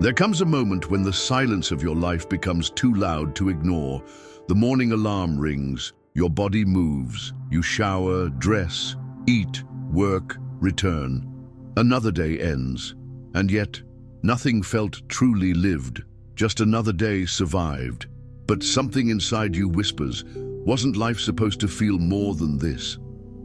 There comes a moment when the silence of your life becomes too loud to ignore. The morning alarm rings, your body moves, you shower, dress, eat, work, return. Another day ends, and yet nothing felt truly lived. Just another day survived. But something inside you whispers, wasn't life supposed to feel more than this?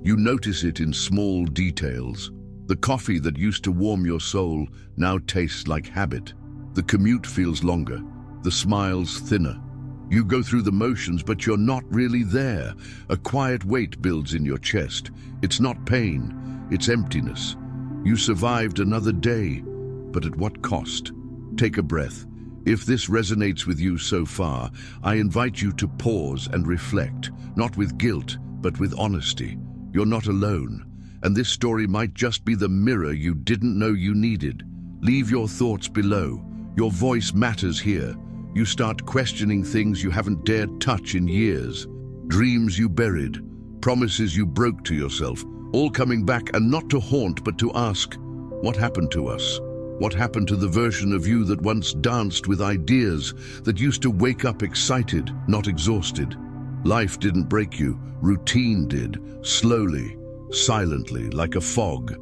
You notice it in small details. The coffee that used to warm your soul now tastes like habit. The commute feels longer, the smiles thinner. You go through the motions, but you're not really there. A quiet weight builds in your chest. It's not pain, it's emptiness. You survived another day, but at what cost? Take a breath. If this resonates with you so far, I invite you to pause and reflect, not with guilt, but with honesty. You're not alone, and this story might just be the mirror you didn't know you needed. Leave your thoughts below. Your voice matters here. You start questioning things you haven't dared touch in years. Dreams you buried, promises you broke to yourself, all coming back, and not to haunt, but to ask, what happened to us? What happened to the version of you that once danced with ideas, that used to wake up excited, not exhausted? Life didn't break you, routine did, slowly, silently, like a fog.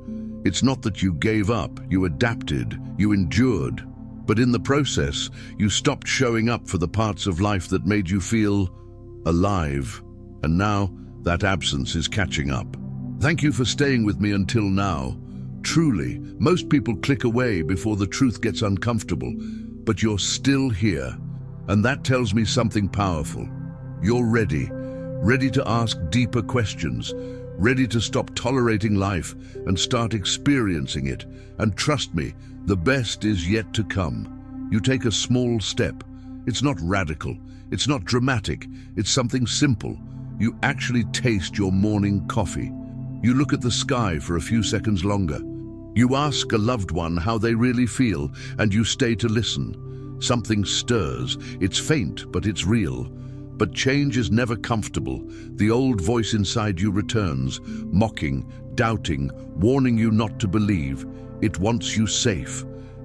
It's not that you gave up, you adapted, you endured. But in the process, you stopped showing up for the parts of life that made you feel alive. And now, that absence is catching up. Thank you for staying with me until now. Truly, most people click away before the truth gets uncomfortable, but you're still here. And that tells me something powerful. You're ready to ask deeper questions, ready to stop tolerating life and start experiencing it. And trust me, the best is yet to come. You take a small step. It's not radical, it's not dramatic, it's something simple. You actually taste your morning coffee. You look at the sky for a few seconds longer. You ask a loved one how they really feel, and you stay to listen. Something stirs. It's faint, but it's real. But change is never comfortable. The old voice inside you returns, mocking, doubting, warning you not to believe. It wants you safe.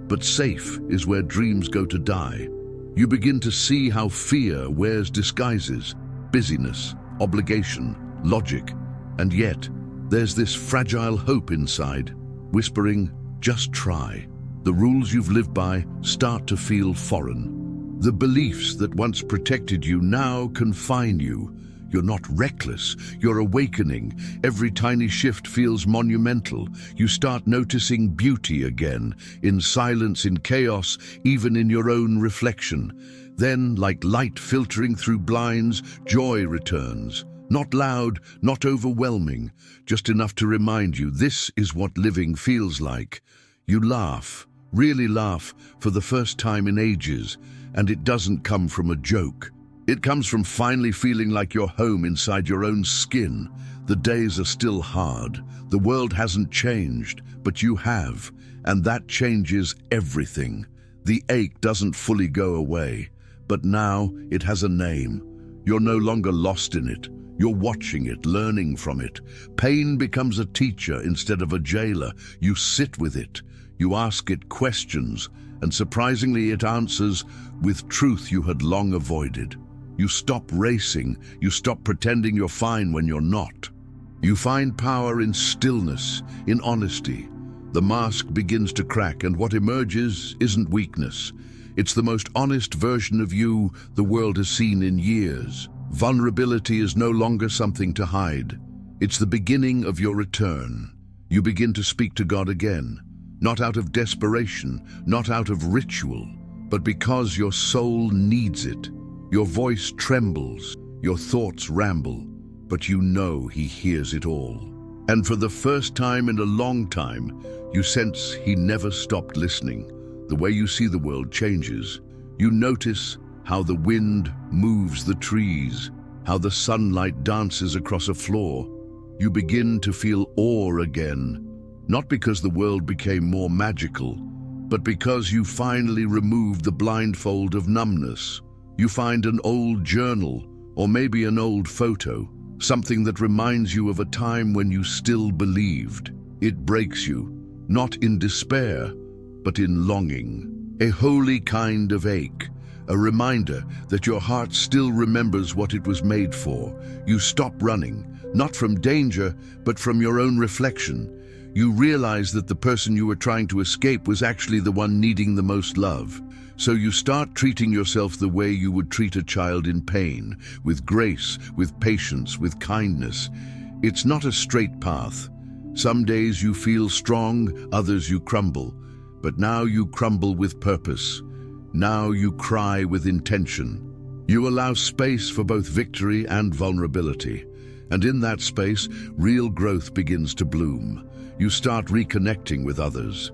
But safe is where dreams go to die. You begin to see how fear wears disguises, busyness, obligation, logic. And yet, there's this fragile hope inside, whispering, just try. The rules you've lived by start to feel foreign. The beliefs that once protected you now confine you. You're not reckless, you're awakening. Every tiny shift feels monumental. You start noticing beauty again, in silence, in chaos, even in your own reflection. Then, like light filtering through blinds, joy returns. Not loud, not overwhelming, just enough to remind you this is what living feels like. You laugh, really laugh, for the first time in ages, and it doesn't come from a joke. It comes from finally feeling like you're home inside your own skin. The days are still hard. The world hasn't changed, but you have, and that changes everything. The ache doesn't fully go away, but now it has a name. You're no longer lost in it. You're watching it, learning from it. Pain becomes a teacher instead of a jailer. You sit with it. You ask it questions, and surprisingly it answers with truth you had long avoided. You stop racing. You stop pretending you're fine when you're not. You find power in stillness, in honesty. The mask begins to crack, and what emerges isn't weakness. It's the most honest version of you the world has seen in years. Vulnerability is no longer something to hide. It's the beginning of your return. You begin to speak to God again, not out of desperation, not out of ritual, but because your soul needs it. Your voice trembles, your thoughts ramble, but you know He hears it all. And for the first time in a long time, you sense He never stopped listening. The way you see the world changes. You notice how the wind moves the trees, how the sunlight dances across a floor. You begin to feel awe again, not because the world became more magical, but because you finally removed the blindfold of numbness. You find an old journal, or maybe an old photo, something that reminds you of a time when you still believed. It breaks you, not in despair, but in longing. A holy kind of ache, a reminder that your heart still remembers what it was made for. You stop running, not from danger, but from your own reflection. You realize that the person you were trying to escape was actually the one needing the most love. So you start treating yourself the way you would treat a child in pain, with grace, with patience, with kindness. It's not a straight path. Some days you feel strong, others you crumble. But now you crumble with purpose. Now you cry with intention. You allow space for both victory and vulnerability. And in that space, real growth begins to bloom. You start reconnecting with others.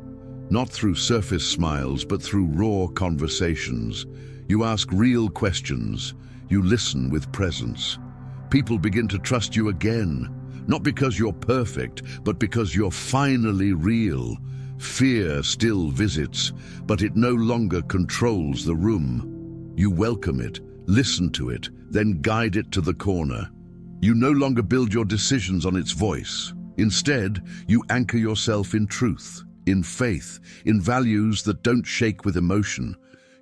Not through surface smiles, but through raw conversations. You ask real questions. You listen with presence. People begin to trust you again. Not because you're perfect, but because you're finally real. Fear still visits, but it no longer controls the room. You welcome it, listen to it, then guide it to the corner. You no longer build your decisions on its voice. Instead, you anchor yourself in truth, in faith, in values that don't shake with emotion.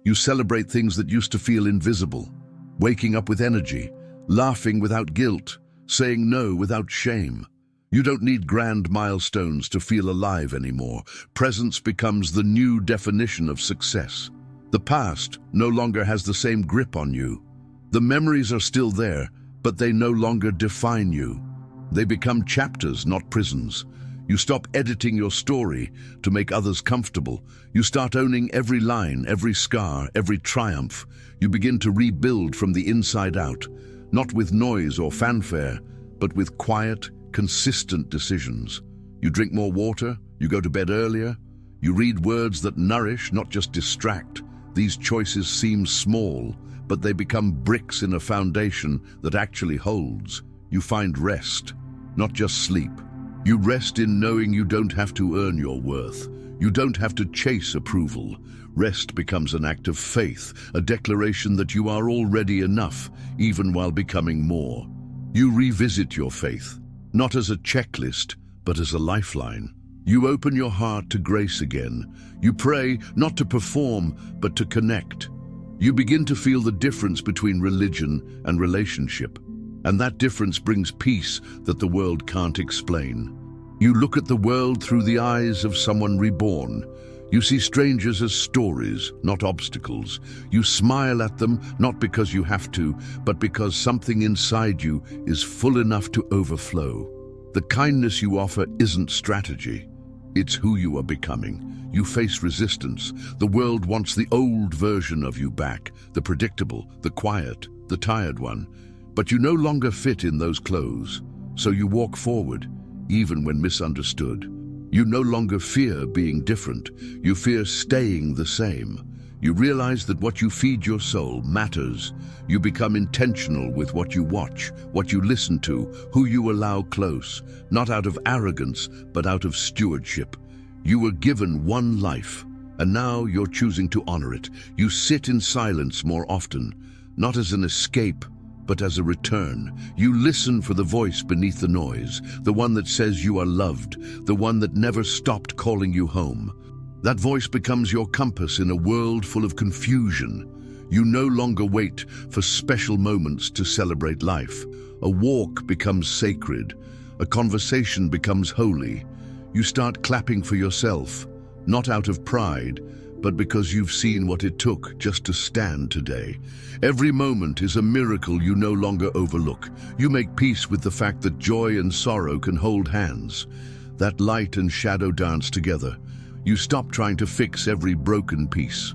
You celebrate things that used to feel invisible, waking up with energy, laughing without guilt, saying no without shame. You don't need grand milestones to feel alive anymore. Presence becomes the new definition of success. The past no longer has the same grip on you. The memories are still there, but they no longer define you. They become chapters, not prisons. You stop editing your story to make others comfortable. You start owning every line, every scar, every triumph. You begin to rebuild from the inside out, not with noise or fanfare, but with quiet, consistent decisions. You drink more water, you go to bed earlier, you read words that nourish, not just distract. These choices seem small, but they become bricks in a foundation that actually holds. You find rest, not just sleep. You rest in knowing you don't have to earn your worth. You don't have to chase approval. Rest becomes an act of faith, a declaration that you are already enough, even while becoming more. You revisit your faith, not as a checklist, but as a lifeline. You open your heart to grace again. You pray not to perform, but to connect. You begin to feel the difference between religion and relationship. And that difference brings peace that the world can't explain. You look at the world through the eyes of someone reborn. You see strangers as stories, not obstacles. You smile at them, not because you have to, but because something inside you is full enough to overflow. The kindness you offer isn't strategy. It's who you are becoming. You face resistance. The world wants the old version of you back, the predictable, the quiet, the tired one. But you no longer fit in those clothes. So you walk forward, even when misunderstood. You no longer fear being different. You fear staying the same. You realize that what you feed your soul matters. You become intentional with what you watch, what you listen to, who you allow close, not out of arrogance, but out of stewardship. You were given one life, and now you're choosing to honor it. You sit in silence more often, not as an escape, but as a return. You listen for the voice beneath the noise, the one that says you are loved, the one that never stopped calling you home. That voice becomes your compass in a world full of confusion. You no longer wait for special moments to celebrate life. A walk becomes sacred. A conversation becomes holy. You start clapping for yourself, not out of pride, but because you've seen what it took just to stand today. Every moment is a miracle you no longer overlook. You make peace with the fact that joy and sorrow can hold hands, that light and shadow dance together. You stop trying to fix every broken piece.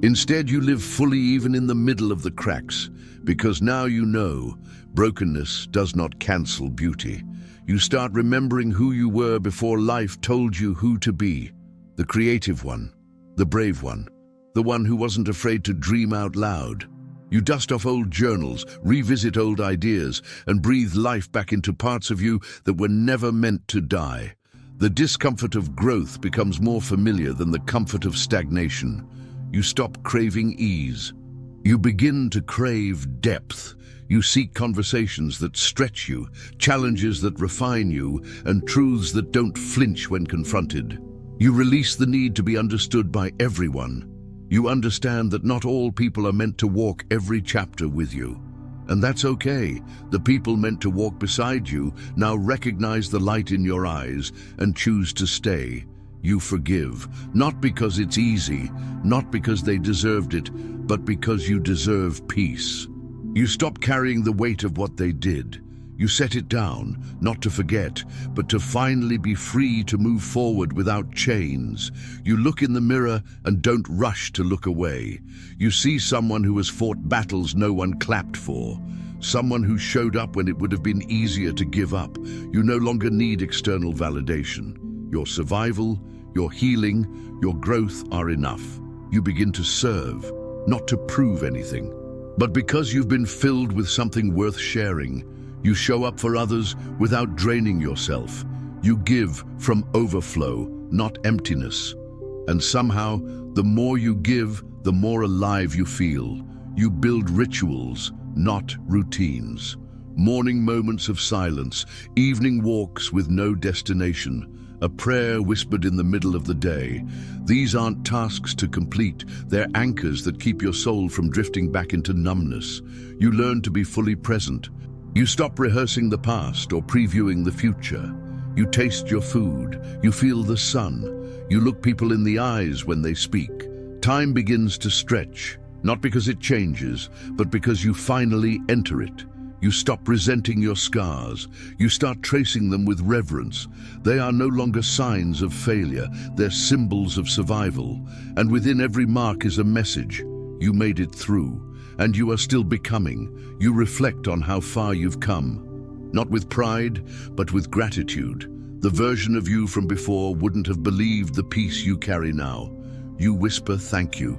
Instead, you live fully even in the middle of the cracks, because now you know brokenness does not cancel beauty. You start remembering who you were before life told you who to be, the creative one, the brave one, the one who wasn't afraid to dream out loud. You dust off old journals, revisit old ideas, and breathe life back into parts of you that were never meant to die. The discomfort of growth becomes more familiar than the comfort of stagnation. You stop craving ease. You begin to crave depth. You seek conversations that stretch you, challenges that refine you, and truths that don't flinch when confronted. You release the need to be understood by everyone. You understand that not all people are meant to walk every chapter with you. And that's okay. The people meant to walk beside you now recognize the light in your eyes and choose to stay. You forgive, not because it's easy, not because they deserved it, but because you deserve peace. You stop carrying the weight of what they did. You set it down, not to forget, but to finally be free to move forward without chains. You look in the mirror and don't rush to look away. You see someone who has fought battles no one clapped for. Someone who showed up when it would have been easier to give up. You no longer need external validation. Your survival, your healing, your growth are enough. You begin to serve, not to prove anything, but because you've been filled with something worth sharing. You show up for others without draining yourself. You give from overflow, not emptiness. And somehow, the more you give, the more alive you feel. You build rituals, not routines. Morning moments of silence, evening walks with no destination, a prayer whispered in the middle of the day. These aren't tasks to complete, they're anchors that keep your soul from drifting back into numbness. You learn to be fully present. You stop rehearsing the past or previewing the future. You taste your food, you feel the sun, you look people in the eyes when they speak. Time begins to stretch, not because it changes, but because you finally enter it. You stop resenting your scars. You start tracing them with reverence. They are no longer signs of failure, they're symbols of survival. And within every mark is a message. You made it through. And you are still becoming. You reflect on how far you've come. Not with pride, but with gratitude. The version of you from before wouldn't have believed the peace you carry now. You whisper thank you.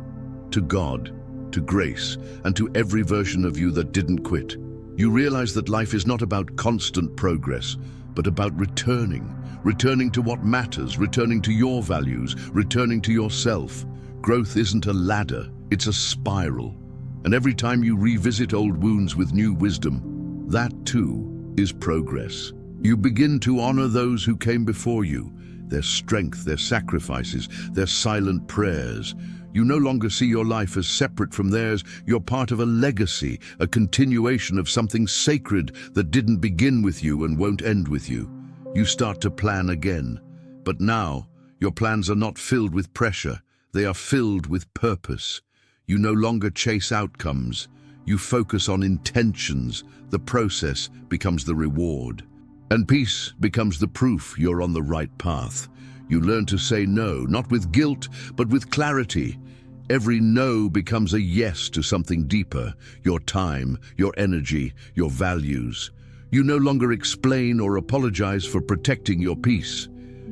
To God, to grace, and to every version of you that didn't quit. You realize that life is not about constant progress, but about returning. Returning to what matters, returning to your values, returning to yourself. Growth isn't a ladder, it's a spiral. And every time you revisit old wounds with new wisdom, that too is progress. You begin to honor those who came before you, their strength, their sacrifices, their silent prayers. You no longer see your life as separate from theirs. You're part of a legacy, a continuation of something sacred that didn't begin with you and won't end with you. You start to plan again. But now, your plans are not filled with pressure. They are filled with purpose. You no longer chase outcomes. You focus on intentions. The process becomes the reward. And peace becomes the proof you're on the right path. You learn to say no, not with guilt, but with clarity. Every no becomes a yes to something deeper, your time, your energy, your values. You no longer explain or apologize for protecting your peace.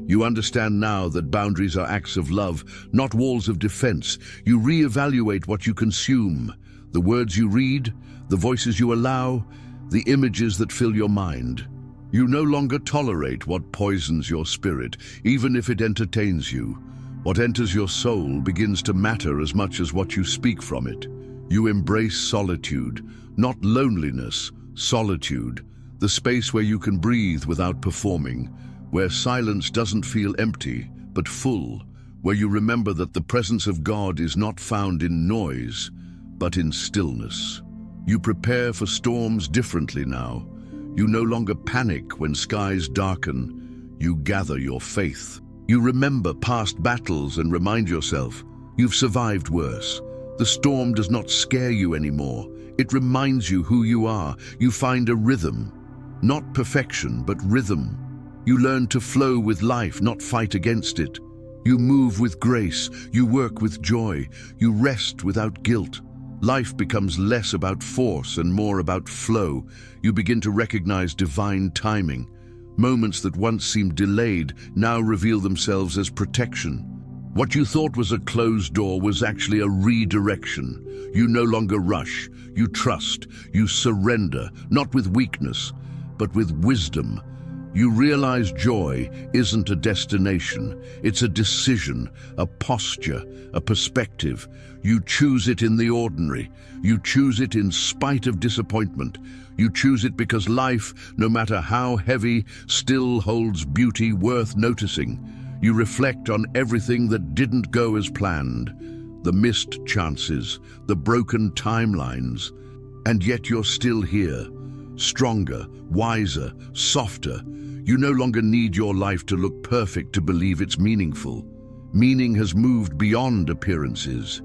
You understand now that boundaries are acts of love, not walls of defense. You reevaluate what you consume, the words you read, the voices you allow, the images that fill your mind. You no longer tolerate what poisons your spirit, even if it entertains you. What enters your soul begins to matter as much as what you speak from it. You embrace solitude, not loneliness, solitude, the space where you can breathe without performing, where silence doesn't feel empty, but full, where you remember that the presence of God is not found in noise, but in stillness. You prepare for storms differently now. You no longer panic when skies darken. You gather your faith. You remember past battles and remind yourself, you've survived worse. The storm does not scare you anymore. It reminds you who you are. You find a rhythm, not perfection, but rhythm. You learn to flow with life, not fight against it. You move with grace. You work with joy. You rest without guilt. Life becomes less about force and more about flow. You begin to recognize divine timing. Moments that once seemed delayed now reveal themselves as protection. What you thought was a closed door was actually a redirection. You no longer rush. You trust. You surrender, not with weakness, but with wisdom. You realize joy isn't a destination, it's a decision, a posture, a perspective. You choose it in the ordinary. You choose it in spite of disappointment. You choose it because life, no matter how heavy, still holds beauty worth noticing. You reflect on everything that didn't go as planned. the missed chances, the broken timelines. And yet you're still here, stronger, wiser, softer. You no longer need your life to look perfect to believe it's meaningful. Meaning has moved beyond appearances.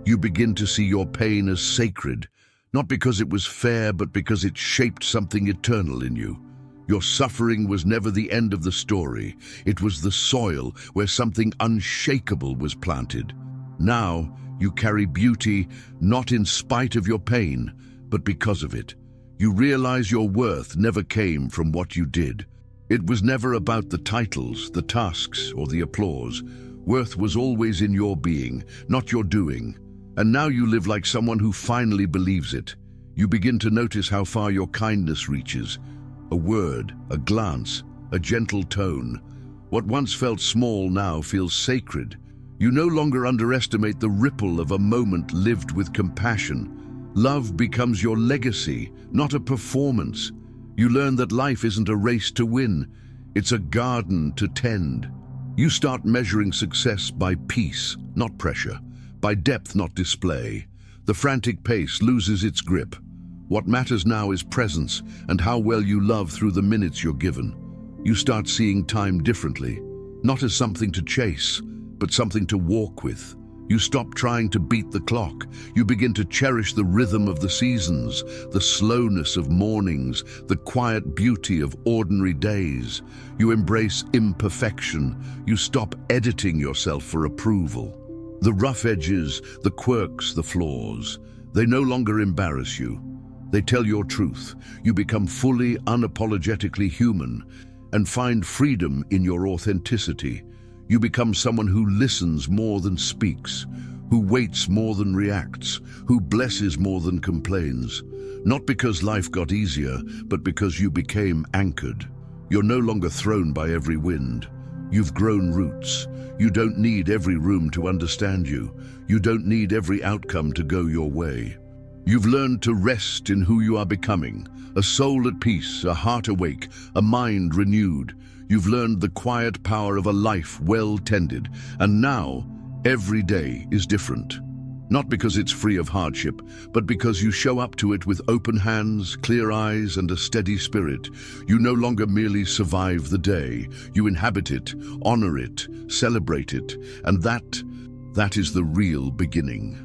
You begin to see your pain as sacred, not because it was fair, but because it shaped something eternal in you. Your suffering was never the end of the story. It was the soil where something unshakable was planted. Now, you carry beauty not in spite of your pain, but because of it. You realize your worth never came from what you did. It was never about the titles, the tasks, or the applause. Worth was always in your being, not your doing. And now you live like someone who finally believes it. You begin to notice how far your kindness reaches. A word, a glance, a gentle tone. What once felt small now feels sacred. You no longer underestimate the ripple of a moment lived with compassion. Love becomes your legacy, not a performance. You learn that life isn't a race to win. It's a garden to tend. You start measuring success by peace, not pressure, by depth, not display. The frantic pace loses its grip. What matters now is presence and how well you love through the minutes you're given. You start seeing time differently, not as something to chase, but something to walk with. You stop trying to beat the clock. You begin to cherish the rhythm of the seasons, the slowness of mornings, the quiet beauty of ordinary days. You embrace imperfection. You stop editing yourself for approval. The rough edges, the quirks, the flaws, they no longer embarrass you. They tell your truth. You become fully, unapologetically human and find freedom in your authenticity. You become someone who listens more than speaks, who waits more than reacts, who blesses more than complains. Not because life got easier, but because you became anchored. You're no longer thrown by every wind. You've grown roots. You don't need every room to understand you. You don't need every outcome to go your way. You've learned to rest in who you are becoming, a soul at peace, a heart awake, a mind renewed. You've learned the quiet power of a life well tended, and now every day is different. Not because it's free of hardship, but because you show up to it with open hands, clear eyes, and a steady spirit. You no longer merely survive the day. You inhabit it, honor it, celebrate it, and that is the real beginning.